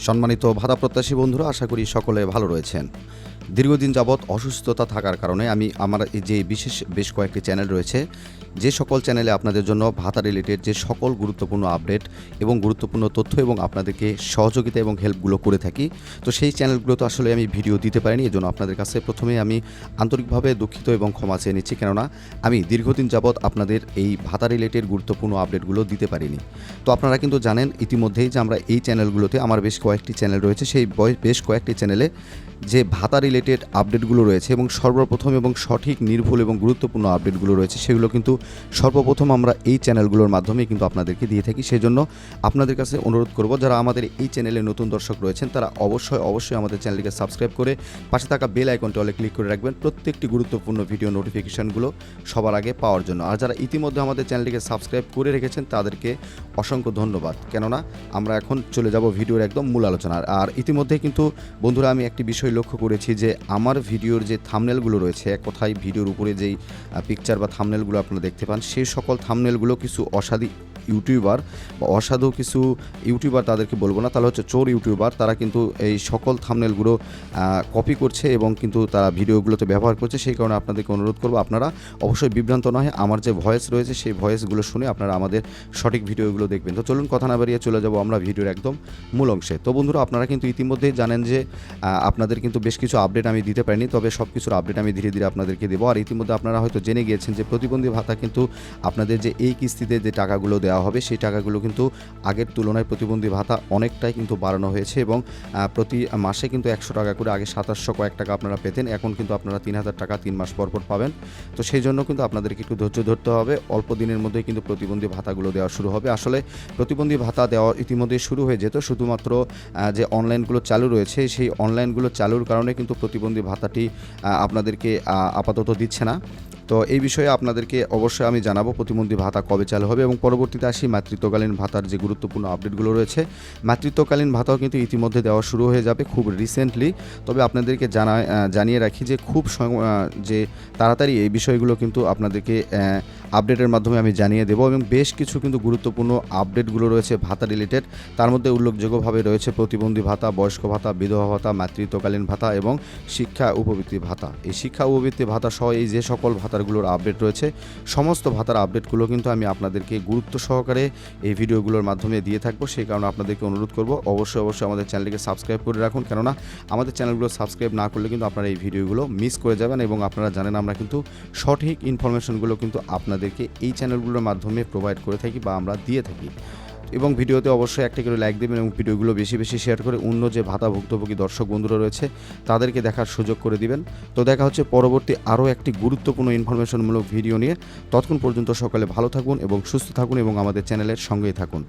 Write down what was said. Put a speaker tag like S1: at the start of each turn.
S1: সম্মানিত ভাতা প্রত্যাশী বন্ধুরা, আশা করি সকলে ভালো রয়েছেন। দীর্ঘদিন যাবৎ অসুস্থতা থাকার কারণে আমি আমার এই যে বেশ কয়েকটি চ্যানেল রয়েছে, যে সকল চ্যানেলে আপনাদের জন্য ভাতা রিলেটেড যে সকল গুরুত্বপূর্ণ আপডেট এবং গুরুত্বপূর্ণ তথ্য এবং আপনাদেরকে সহযোগিতা এবং হেল্পগুলো করে থাকি, তো সেই চ্যানেলগুলোতে আসলে আমি ভিডিও দিতে পারিনি। এজন্য আপনাদের কাছে প্রথমেই আমি আন্তরিকভাবে দুঃখিত এবং ক্ষমা চেয়ে নিচ্ছি, কেননা আমি দীর্ঘদিন যাবৎ আপনাদের এই ভাতা রিলেটেড গুরুত্বপূর্ণ আপডেটগুলো দিতে পারিনি। তো আপনারা কিন্তু জানেন ইতিমধ্যেই যে আমরা এই চ্যানেলগুলোতে, আমার বেশ কয়েকটি চ্যানেল রয়েছে, সেই বেশ কয়েকটি চ্যানেলে যে ভাতা রিলেটেড আপডেটগুলো রয়েছে এবং সর্বপ্রথম এবং সঠিক নির্ভুল এবং গুরুত্বপূর্ণ আপডেটগুলো রয়েছে, সেগুলো কিন্তু সর্বপ্রথম আমরা এই চ্যানেলগুলোর মাধ্যমেই কিন্তু আপনাদেরকে দিয়ে থাকি। সেজন্য আপনাদের কাছে অনুরোধ করব, যারা আমাদের এই চ্যানেলে নতুন দর্শক রয়েছেন তারা অবশ্যই আমাদের চ্যানেলটিকে সাবস্ক্রাইব করে পাশে থাকা বেল আইকনটি অলে ক্লিক করে রাখবেন, প্রত্যেকটি গুরুত্বপূর্ণ ভিডিও নোটিফিকেশনগুলো সবার আগে পাওয়ার জন্য। আর যারা ইতিমধ্যে আমাদের চ্যানেলটিকে সাবস্ক্রাইব করে রেখেছেন তাদেরকে অসংখ্য ধন্যবাদ, কেননা আমরা এখন চলে যাব ভিডিওর একদম মূল আলোচনার। আর ইতিমধ্যে কিন্তু বন্ধুরা আমি একটি বিষয় লক্ষ্য করেছি যে আমার ভিডিওর যে থাম্বনেলগুলো রয়েছে, এক কথায় ভিডিওর উপরে যেই পিকচার বা থাম্বনেলগুলো আপনারা দেখতে পান, সেই সকল থাম্বনেলগুলো কিছু অসাধু ইউটিউবার বা অসাধু কিছু ইউটিউবার, তাদেরকে বলবো না, তাহলে হচ্ছে চোর ইউটিউবার, তারা কিন্তু এই সকল থাম্বনেলগুলো কপি করছে এবং কিন্তু তারা ভিডিওগুলোতে ব্যবহার করছে। সেই কারণে আপনাদেরকে অনুরোধ করবো, আপনারা অবশ্যই বিভ্রান্ত নয়, আমার যে ভয়েস রয়েছে সেই ভয়েসগুলো শুনে আপনারা আমাদের সঠিক ভিডিওগুলো দেখবেন। তো চলুন কথা না বাড়িয়ে চলে যাব আমরা ভিডিওর একদম মূল অংশে। তো বন্ধুরা, আপনারা কিন্তু ইতিমধ্যেই জানেন যে আপনাদের কিন্তু বেশ কিছু আপডেট আমি দিতে পারিনি, তবে সব কিছুর আপডেট আমি ধীরে ধীরে আপনাদেরকে দেবো। আর ইতিমধ্যে আপনারা হয়তো জেনে গিয়েছেন যে প্রতিবন্ধী ভাতা কিন্তু আপনাদের যে এই কিস্তিতে যে টাকাগুলো দেওয়া হবে, সেই টাকাগুলো কিন্তু আগের তুলনায় প্রতিবন্ধী ভাতা অনেকটাই কিন্তু বাড়ানো হয়েছে এবং প্রতি মাসে কিন্তু 100 টাকা করে, আগে 2700 কয়েক টাকা আপনারা পেতেন, এখন কিন্তু আপনারা 3000 টাকা 3 মাস পর পাবেন। তো সেই জন্য কিন্তু আপনাদেরকে একটু ধৈর্য ধরতে হবে, অল্প দিনের মধ্যেই কিন্তু প্রতিবন্ধী ভাতাগুলো দেওয়া শুরু হবে। আসলে প্রতিবন্ধী ভাতা দেওয়া ইতিমধ্যে শুরু হয়ে যেত, শুধুমাত্র যে অনলাইনগুলো চালু রয়েছে সেই অনলাইনগুলো চালুর কারণে কিন্তু প্রতিবন্ধী ভাতাটি আপনাদেরকে আপাতত দিচ্ছে না। তো এই বিষয়ে আপনাদেরকে অবশ্যই আমি জানাবো প্রতিবন্ধী ভাতা কবে চালু হবে। এবং পরবর্তীতে আসি মাতৃত্বকালীন ভাতার যে গুরুত্বপূর্ণ আপডেটগুলো রয়েছে। মাতৃত্বকালীন ভাতাও কিন্তু ইতিমধ্যে দেওয়া শুরু হয়ে যাবে খুব রিসেন্টলি। তবে আপনাদেরকে জানিয়ে রাখি যে খুব যে তাড়াতাড়ি এই বিষয়গুলো কিন্তু আপনাদেরকে আপডেটের মাধ্যমে আমি জানিয়ে দেবো। এবং বেশ কিছু কিন্তু গুরুত্বপূর্ণ আপডেটগুলো রয়েছে ভাতা রিলেটেড, তার মধ্যে উল্লেখযোগ্যভাবে রয়েছে প্রতিবন্ধী ভাতা, বয়স্ক ভাতা, বিধবা ভাতা, মাতৃত্বকালীন ভাতা এবং শিক্ষা উপবৃত্তি ভাতা। এই শিক্ষা উপবৃত্তি ভাতা সহ এই যে সকল ভাতাগুলোর আপডেট রয়েছে, সমস্ত ভাতার আপডেটগুলো কিন্তু আমি আপনাদেরকে গুরুত্ব সহকারে এই ভিডিওগুলোর মাধ্যমে দিয়ে থাকবো। সেই কারণে আপনাদেরকে অনুরোধ করব, অবশ্যই আমাদের চ্যানেলটিকে সাবস্ক্রাইব করে রাখুন, কেননা আমাদের চ্যানেলগুলো সাবস্ক্রাইব না করলে কিন্তু আপনারা এই ভিডিওগুলো মিস করে যাবেন। এবং আপনারা জানেন আমরা কিন্তু সঠিক ইনফরমেশনগুলো কিন্তু আপনাদেরকে এই চ্যানেলগুলোর মাধ্যমে প্রোভাইড করে থাকি বা আমরা দিয়ে থাকি। এবং ভিডিওতে অবশ্যই একটা করে লাইক দেবেন এবং ভিডিওগুলো বেশি বেশি শেয়ার করে অন্য যে ভাতা ভুক্তভোগী দর্শক বন্ধুরা রয়েছে তাদেরকে দেখার সুযোগ করে দিবেন। তো দেখা হচ্ছে পরবর্তী আরও একটি গুরুত্বপূর্ণ ইনফরমেশনমূলক ভিডিও নিয়ে। ততক্ষণ পর্যন্ত সকলে ভালো থাকুন এবং সুস্থ থাকুন এবং আমাদের চ্যানেলের সঙ্গেই থাকুন।